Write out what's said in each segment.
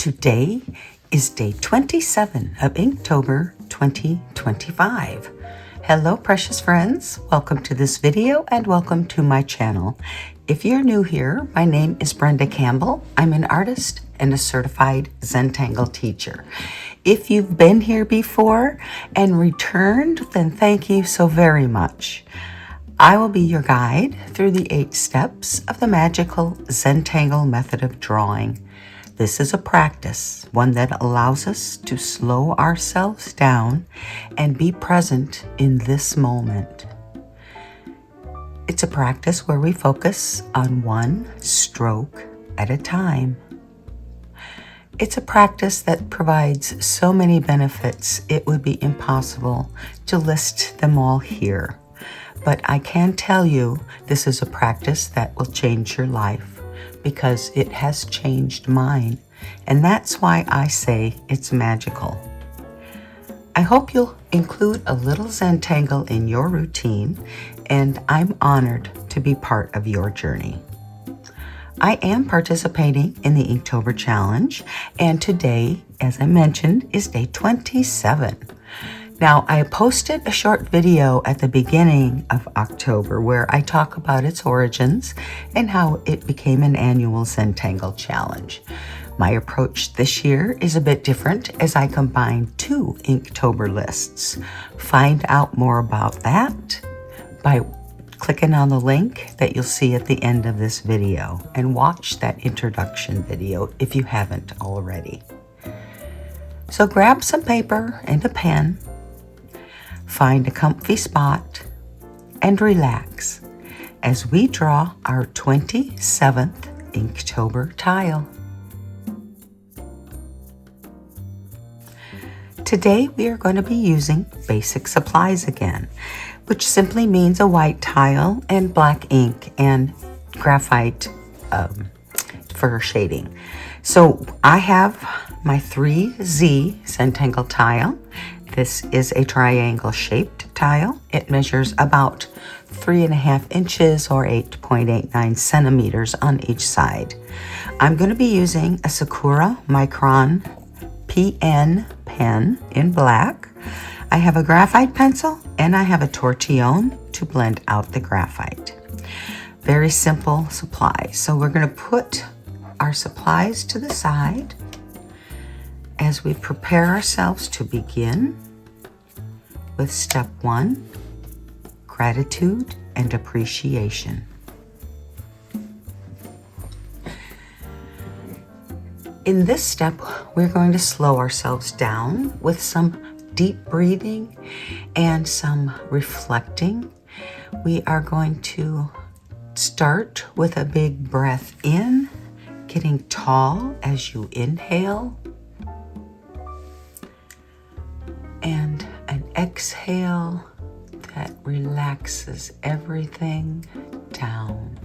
Today is day 27 of Inktober 2025. Hello, precious friends. Welcome to this video and welcome to my channel. If you're new here, my name is Brenda Campbell. I'm an artist and a certified Zentangle teacher. If you've been here before and returned, then thank you so very much. I will be your guide through the 8 steps of the Magical Zentangle Method of drawing. This is a practice, one that allows us to slow ourselves down and be present in this moment. It's a practice where we focus on one stroke at a time. It's a practice that provides so many benefits, it would be impossible to list them all here. But I can tell you this is a practice that will change your life, because it has changed mine, and that's why I say it's magical. I hope you'll include a little Zentangle in your routine, and I'm honored to be part of your journey. I am participating in the Inktober challenge, and today, as I mentioned, is day 27. Now, I posted a short video at the beginning of October where I talk about its origins and how it became an annual Zentangle challenge. My approach this year is a bit different as I combine 2 Inktober lists. Find out more about that by clicking on the link that you'll see at the end of this video and watch that introduction video if you haven't already. So grab some paper and a pen. Find a comfy spot and relax as we draw our 27th Inktober tile. Today we are going to be using basic supplies again, which simply means a white tile and black ink and graphite for shading. So I have my 3Z Zentangle tile. This is a triangle shaped tile. It measures about 3.5 inches or 8.89 centimeters on each side. I'm going to be using a Sakura Micron PN pen in black. I have a graphite pencil and I have a tortillion to blend out the graphite. Very simple supplies. So we're going to put our supplies to the side as we prepare ourselves to begin with step 1, gratitude and appreciation. In this step, we're going to slow ourselves down with some deep breathing and some reflecting. We are going to start with a big breath in, getting tall as you inhale, and an exhale that relaxes everything down.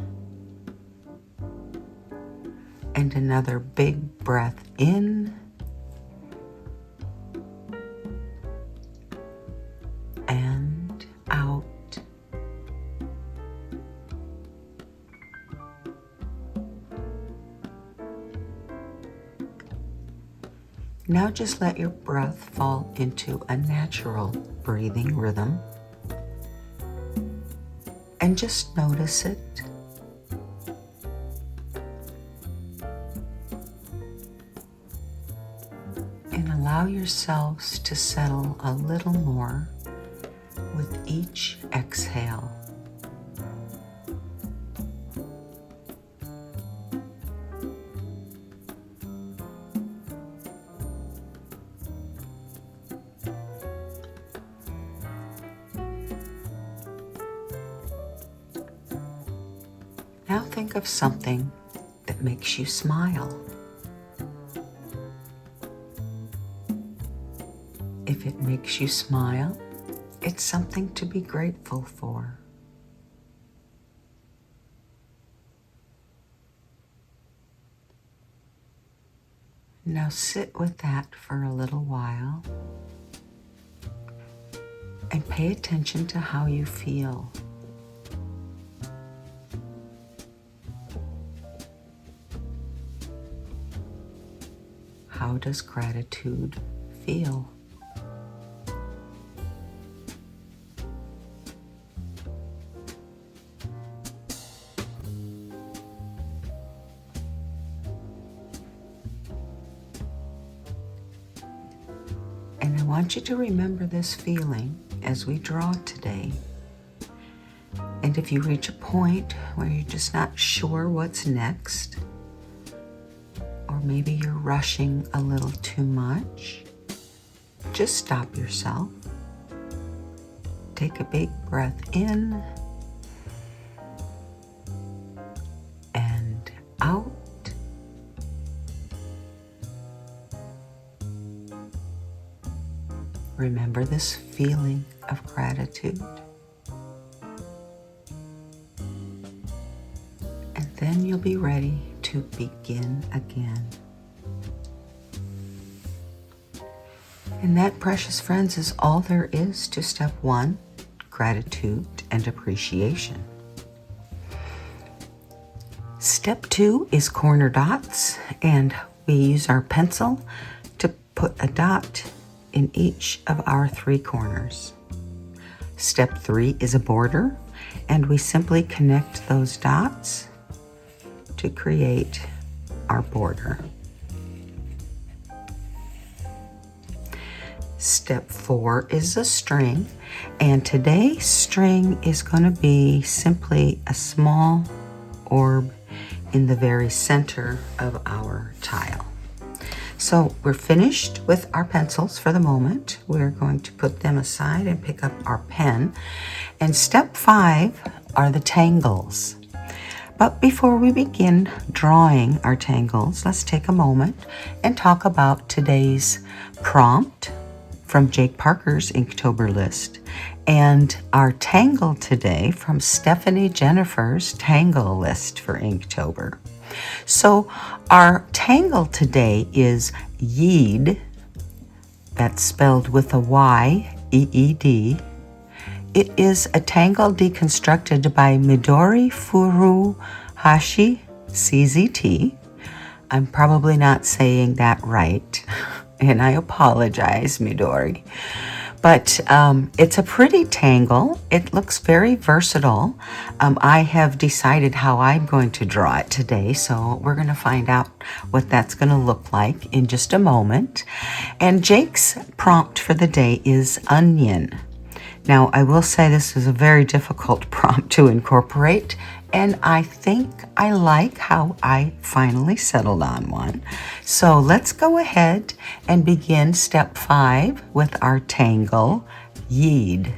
And another big breath in, and out. Now just let your breath fall into a natural breathing rhythm and just notice it. And allow yourselves to settle a little more with each exhale. Now think of something that makes you smile. If it makes you smile, it's something to be grateful for. Now sit with that for a little while and pay attention to how you feel. how does gratitude feel? And I want you to remember this feeling as we draw today. And if you reach a point where you're just not sure what's next, or maybe you're rushing a little too much, just stop yourself. Take a big breath in and out. Remember this feeling of gratitude. And then you'll be ready to begin again. And that, precious friends, is all there is to step 1, gratitude and appreciation. Step 2 is corner dots, and we use our pencil to put a dot in each of our 3 corners. Step 3 is a border, and we simply connect those dots to create our border. Step 4 is a string, and today's string is going to be simply a small orb in the very center of our tile. So we're finished with our pencils for the moment. We're going to put them aside and pick up our pen. And step 5 are the tangles. But before we begin drawing our tangles, let's take a moment and talk about today's prompt from Jake Parker's Inktober list and our tangle today from Stephanie Jennifer's tangle list for Inktober. So our tangle today is Yeed, that's spelled with a Y, E-E-D. It is a tangle deconstructed by Midori Furuhashi, CZT. I'm probably not saying that right, and I apologize, Midori. But it's a pretty tangle. It looks very versatile. I have decided how I'm going to draw it today, so we're going to find out what that's going to look like in just a moment. And Jake's prompt for the day is onion. Now, I will say this is a very difficult prompt to incorporate, and I think I like how I finally settled on one. So let's go ahead and begin step 5 with our tangle, Yeed.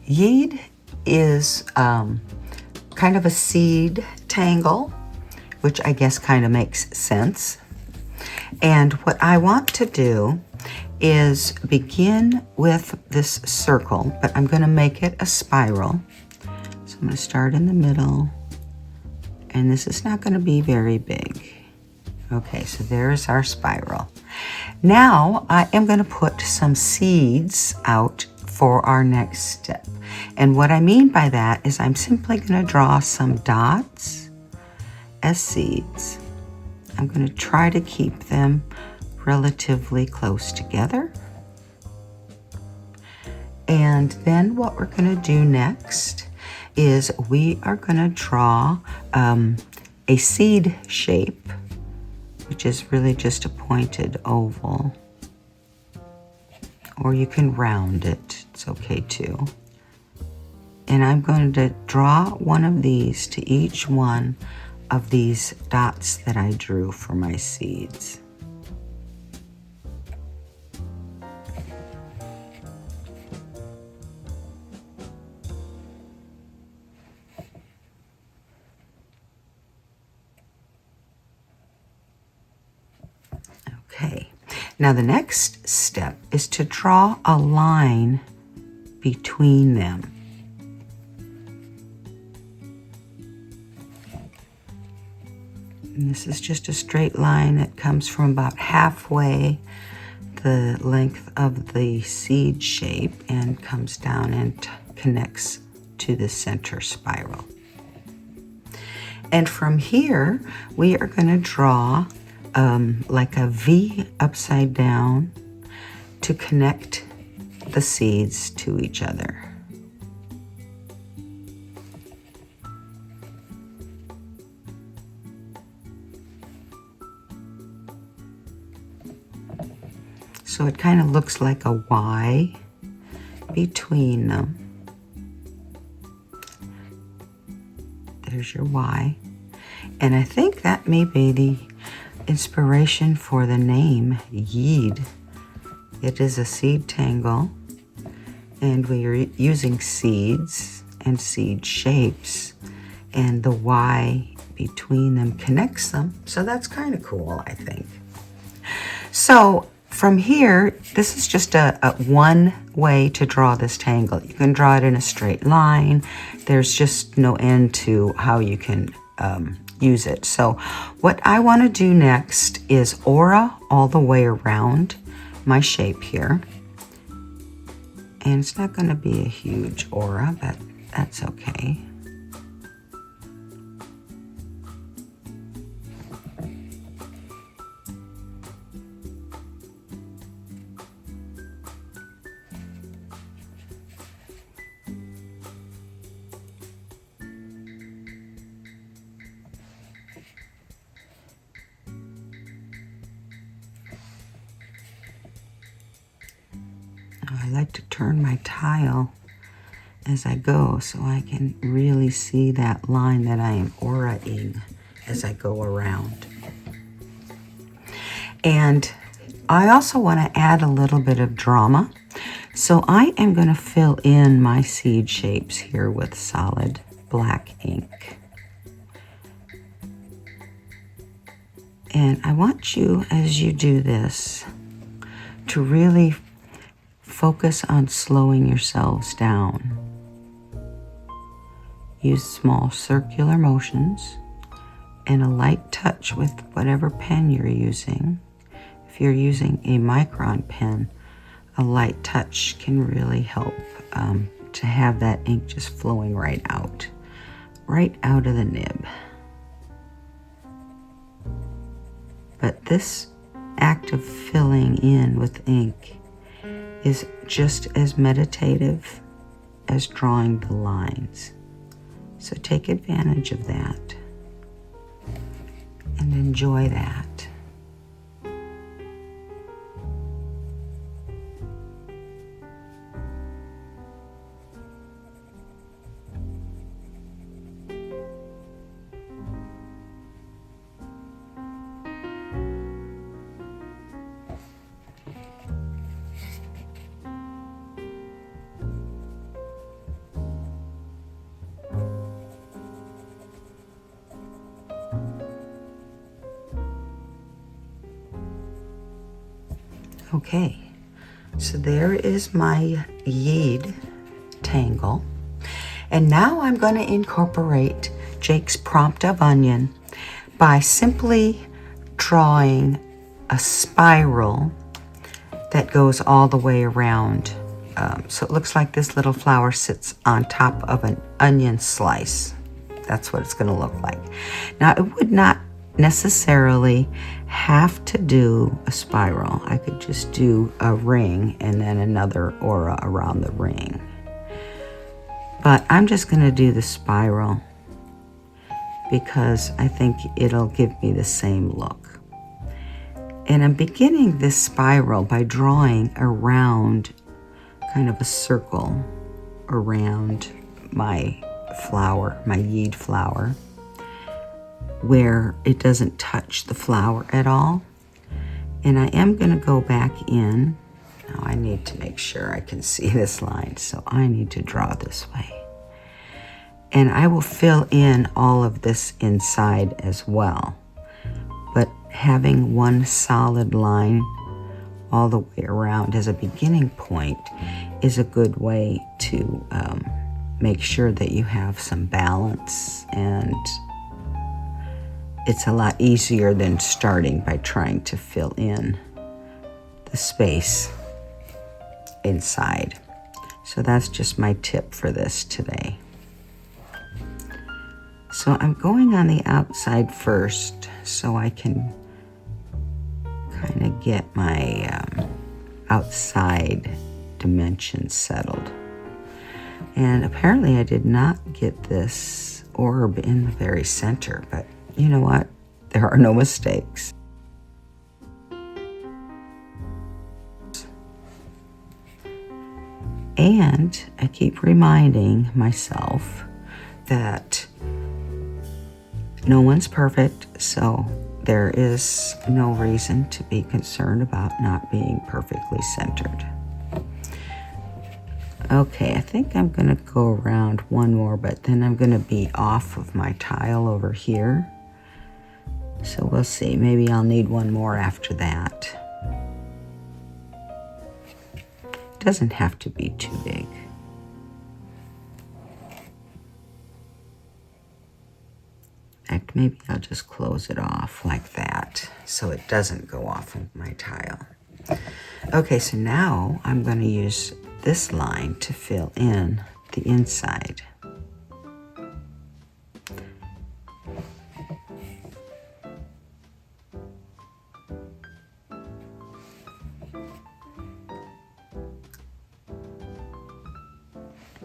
Yeed is kind of a seed tangle, which I guess kind of makes sense. And what I want to do is begin with this circle, but I'm going to make it a spiral. So I'm going to start in the middle, and this is not going to be very big. Okay, so there's our spiral. Now I am going to put some seeds out for our next step. And what I mean by that is I'm simply going to draw some dots as seeds. I'm going to try to keep them relatively close together. And then what we're going to do next is we are going to draw a seed shape, which is really just a pointed oval. Or you can round it, it's okay too. And I'm going to draw one of these to each one of these dots that I drew for my seeds. Okay, now the next step is to draw a line between them. And this is just a straight line that comes from about halfway the length of the seed shape and comes down and connects to the center spiral. And from here, we are going to draw like a V upside down to connect the seeds to each other. So it kind of looks like a Y between them. There's your Y. And I think that may be the inspiration for the name Yeed. It is a seed tangle, and we are using seeds and seed shapes, and the Y between them connects them. So that's kind of cool, I think. So from here, this is just a one way to draw this tangle. You can draw it in a straight line. There's just no end to how you can use it. So what I want to do next is aura all the way around my shape here. And it's not going to be a huge aura, but that's okay. I like to turn my tile as I go so I can really see that line that I am aura-ing as I go around. And I also want to add a little bit of drama. So I am going to fill in my seed shapes here with solid black ink. And I want you, as you do this, to really focus on slowing yourselves down. Use small circular motions and a light touch with whatever pen you're using. If you're using a Micron pen, a light touch can really help to have that ink just flowing right out of the nib. But this act of filling in with ink is just as meditative as drawing the lines. So take advantage of that and enjoy that. Okay, so there is my Yeed tangle. And now I'm going to incorporate Jake's prompt of onion by simply drawing a spiral that goes all the way around. So it looks like this little flower sits on top of an onion slice. That's what it's going to look like. Now, it would not necessarily have to do a spiral. I could just do a ring and then another aura around the ring. But I'm just going to do the spiral because I think it'll give me the same look. And I'm beginning this spiral by drawing around kind of a circle around my flower, my Yeed flower, where it doesn't touch the flower at all. And I am going to go back in. Now I need to make sure I can see this line, so I need to draw this way. And I will fill in all of this inside as well. But having one solid line all the way around as a beginning point is a good way to make sure that you have some balance, and it's a lot easier than starting by trying to fill in the space inside. So that's just my tip for this today. So I'm going on the outside first so I can kind of get my outside dimensions settled. And apparently I did not get this orb in the very center, but you know what? There are no mistakes. And I keep reminding myself that no one's perfect, so there is no reason to be concerned about not being perfectly centered. Okay, I think I'm gonna go around one more, but then I'm gonna be off of my tile over here. So we'll see, maybe I'll need one more after that. Doesn't have to be too big. Heck, maybe I'll just close it off like that so it doesn't go off of my tile. Okay, so now I'm going to use this line to fill in the inside.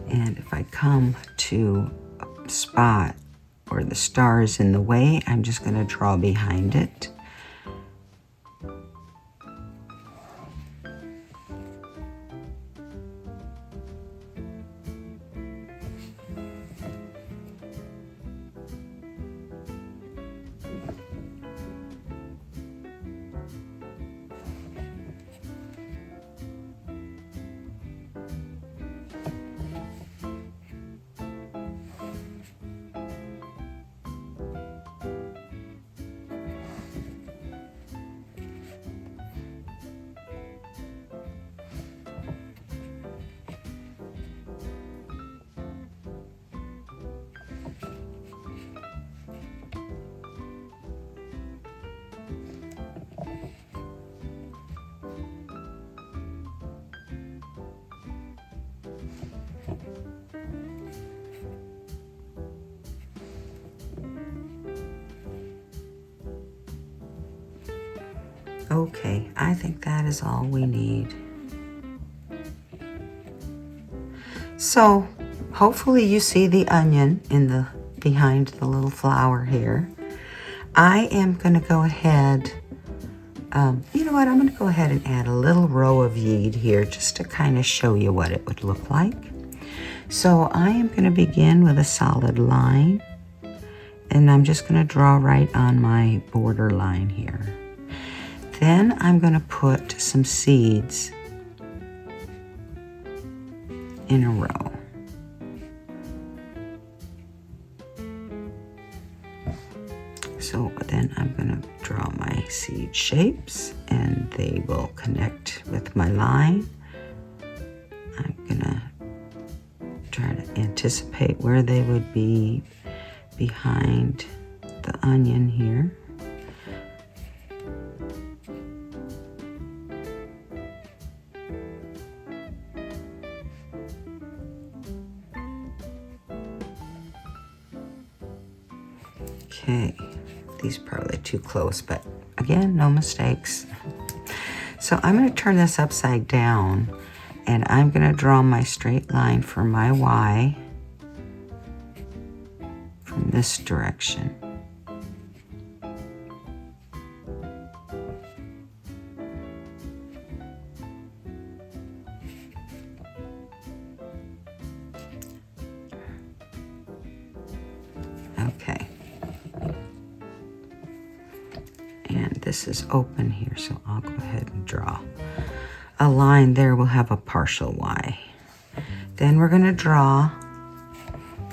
And if I come to a spot where the star is in the way, I'm just going to draw behind it. Okay, I think that is all we need. So, hopefully you see the onion in the behind the little flower here. I am going to go ahead, you know what, I'm going to go ahead and add a little row of Yeed here just to kind of show you what it would look like. So I am going to begin with a solid line, and I'm just going to draw right on my border line here. Then I'm going to put some seeds in a row. So then I'm going to draw my seed shapes, and they will connect with my line. I'm going to try to anticipate where they would be behind the onion here. Okay, these are probably too close, but again, no mistakes. So I'm going to turn this upside down, and I'm going to draw my straight line for my Y from this direction. Okay. And this is open here, so I'll go ahead and draw a line there. We'll have a partial Y. Then we're going to draw,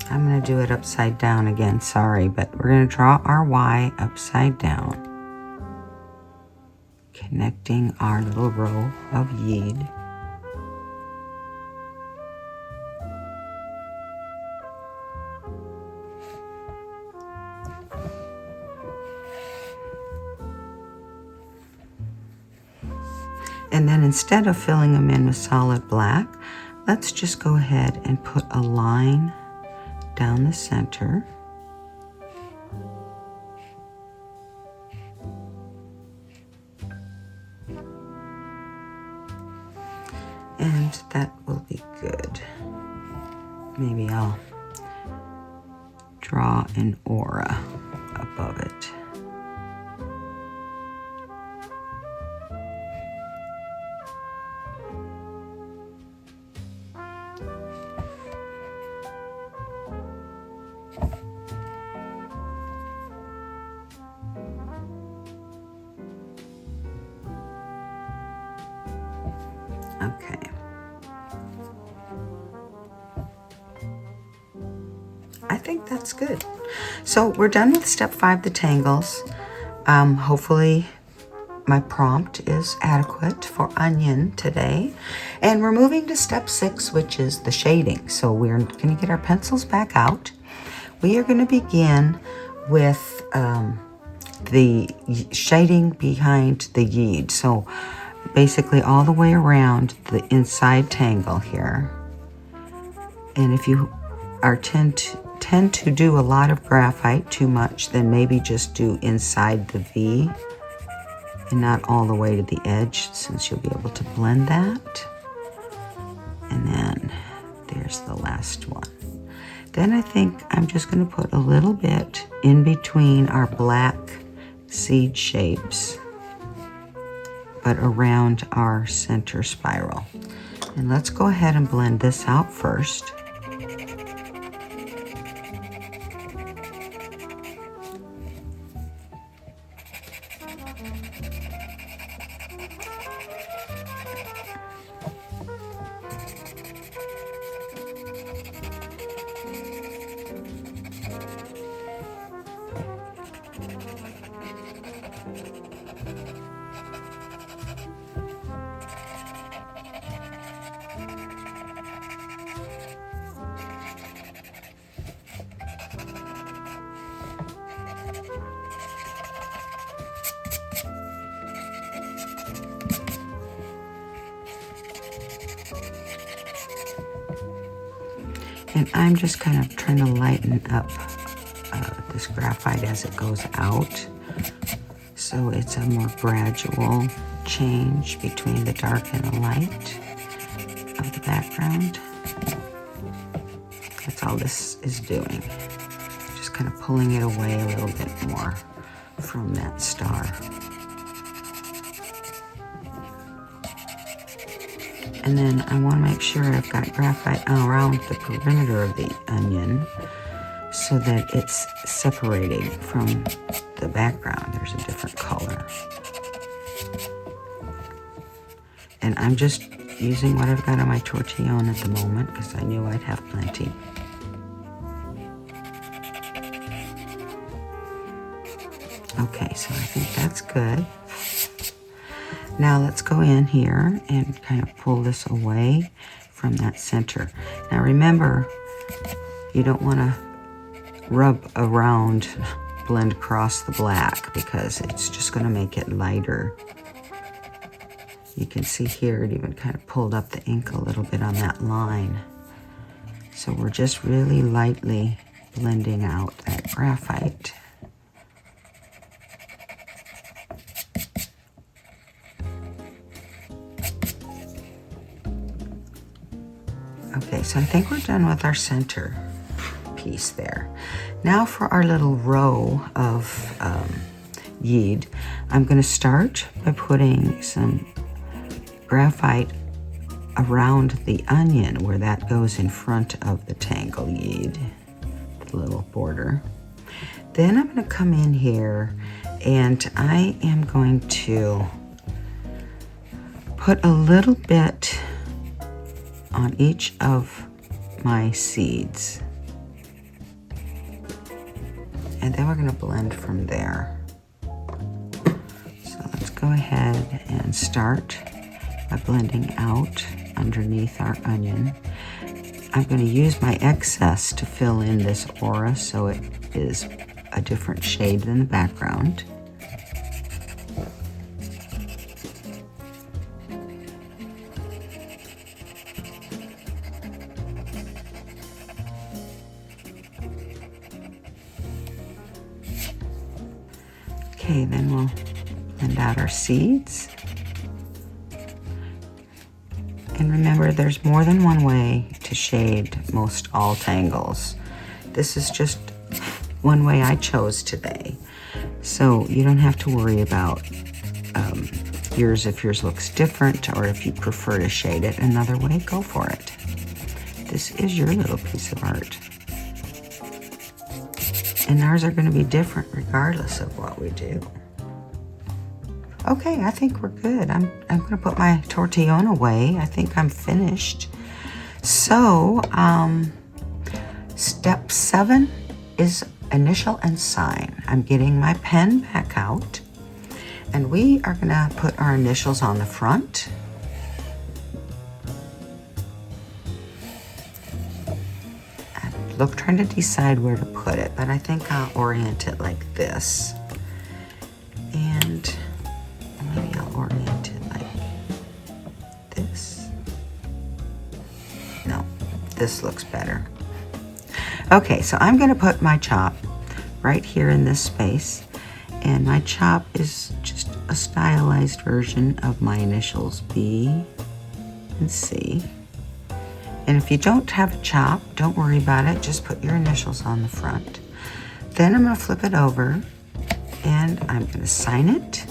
I'm going to do it upside down again, sorry, but we're going to draw our Y upside down, connecting our little row of Yeed. And then instead of filling them in with solid black, let's just go ahead and put a line down the center. And that will be good. Maybe I'll draw an aura above it. Okay. I think that's good. So we're done with step 5, the tangles. Hopefully my prompt is adequate for onion today. And we're moving to step 6, which is the shading. So we're going to get our pencils back out. We are going to begin with the shading behind the Yeed. So basically all the way around the inside tangle here. And if you are tend to do a lot of graphite too much, then maybe just do inside the V and not all the way to the edge, since you'll be able to blend that. And then there's the last one. Then I think I'm just going to put a little bit in between our black seed shapes, but around our center spiral. And let's go ahead and blend this out first. And I'm just kind of trying to lighten up this graphite as it goes out. So it's a more gradual change between the dark and the light of the background. That's all this is doing. Just kind of pulling it away a little bit more from that star. And then I want to make sure I've got graphite around the perimeter of the onion so that it's separating from the background. There's a different color. And I'm just using what I've got on my tortillion at the moment because I knew I'd have plenty. Okay, so I think that's good. Now let's go in here and kind of pull this away from that center. Now remember, you don't want to rub around, blend across the black, because it's just going to make it lighter. You can see here it even kind of pulled up the ink a little bit on that line. So we're just really lightly blending out that graphite. Okay, so I think we're done with our center piece there. Now for our little row of Yeed, I'm going to start by putting some graphite around the onion where that goes in front of the tangle Yeed, the little border. Then I'm going to come in here and I am going to put a little bit on each of my seeds. And then we're going to blend from there. So let's go ahead and start by blending out underneath our onion. I'm going to use my excess to fill in this aura so it is a different shade than the background. Okay, then we'll blend out our seeds. And remember, there's more than one way to shade most all tangles. This is just one way I chose today. So you don't have to worry about yours if yours looks different, or if you prefer to shade it another way, go for it. This is your little piece of art. And ours are going to be different regardless of what we do. Okay, I think we're good. I'm going to put my tortillion away. I think I'm finished. So, step 7 is initial and sign. I'm getting my pen back out, and we are going to put our initials on the front. I'm trying to decide where to put it, but I think I'll orient it like this. And maybe I'll orient it like this. No, this looks better. Okay, so I'm going to put my chop right here in this space. And my chop is just a stylized version of my initials, B and C. And if you don't have a chop, don't worry about it. Just put your initials on the front. Then I'm going to flip it over, and I'm going to sign it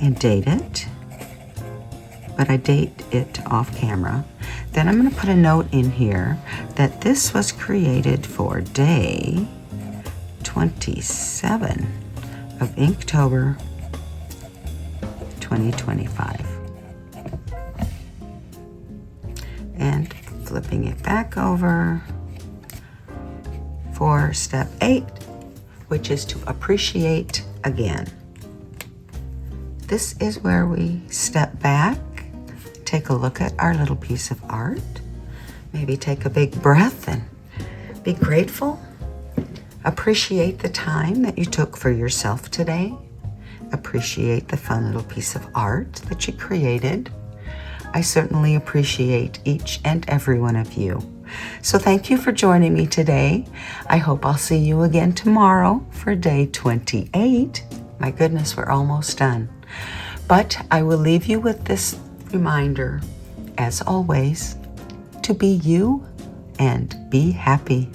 and date it. But I date it off camera. Then I'm going to put a note in here that this was created for day 27 of Inktober 2025. And flipping it back over for step 8, which is to appreciate again. This is where we step back, take a look at our little piece of art, maybe take a big breath and be grateful. Appreciate the time that you took for yourself today. Appreciate the fun little piece of art that you created. I certainly appreciate each and every one of you. So thank you for joining me today. I hope I'll see you again tomorrow for day 28. My goodness, we're almost done. But I will leave you with this reminder, as always, to be you and be happy.